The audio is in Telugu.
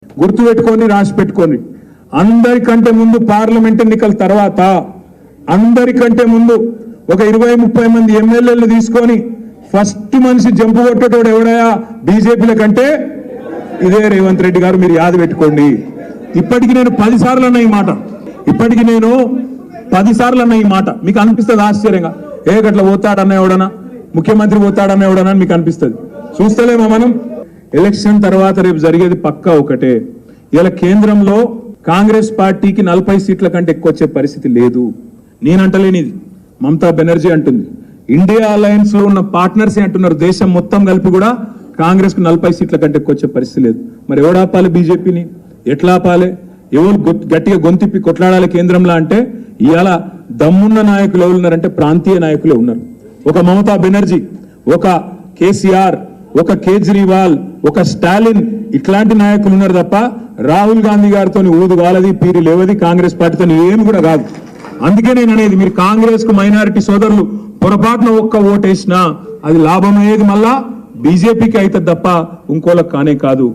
గుర్తుపెట్టుకొని రాసి పెట్టుకొని అందరికంటే ముందు పార్లమెంట్ ఎన్నికల తర్వాత అందరికంటే ముందు ఒక 20-30 మంది ఎమ్మెల్యేలు తీసుకొని ఫస్ట్ మనిషి జంపు కొట్టేటోడు ఎవడయా బీజేపీల కంటే ఇదే రేవంత్ రెడ్డి గారు. మీరు యాద పెట్టుకోండి. ఇప్పటికి నేను 10 సార్లు అన్న ఈ మాట, ఇప్పటికి నేను 10 సార్లు అన్న ఈ మాట. మీకు అనిపిస్తుంది ఆశ్చర్యంగా, ఏ గట్ల పోతాడన్న ఎవడనా, ముఖ్యమంత్రి పోతాడన్న ఎవడనా మీకు అనిపిస్తుంది. చూస్తలేమా మనం? ఎలక్షన్ తర్వాత రేపు జరిగేది పక్కా ఒకటే. ఇలా కేంద్రంలో కాంగ్రెస్ పార్టీకి 40 సీట్ల కంటే ఎక్కువ వచ్చే పరిస్థితి లేదు. నేనంటలేనిది, మమతా బెనర్జీ అంటుంది. ఇండియా అలయన్స్ లో ఉన్న పార్ట్నర్సే అంటున్నారు, దేశం మొత్తం కలిపి కూడా కాంగ్రెస్ కు 40 సీట్ల కంటే ఎక్కువ వచ్చే పరిస్థితి లేదు. మరి ఎవడాపాలి బీజేపీని? ఎట్లా ఆపాలి? ఎవరు గట్టిగా గొంతిప్పి కొట్లాడాలి కేంద్రంలో అంటే ఇవాళ దమ్మున్న నాయకులు ఎవరు ఉన్నారంటే ప్రాంతీయ నాయకులే ఉన్నారు. ఒక మమతా బెనర్జీ, ఒక కేసీఆర్, ఒక కేజ్రీవాల్, ఒక స్టాలిన్, ఇట్లాంటి నాయకులు ఉన్నారు తప్ప రాహుల్ గాంధీ గారితో ఊదు కాలది, పీరి లేవది, కాంగ్రెస్ పార్టీతో ఏమి కూడా కాదు. అందుకే నేను అనేది, మీరు కాంగ్రెస్ కు మైనారిటీ సోదరులు పొరపాటున ఒక్క ఓటేసినా అది లాభం అయ్యేది మళ్ళా బీజేపీకి అయితే తప్ప ఇంకోలకు కానే కాదు.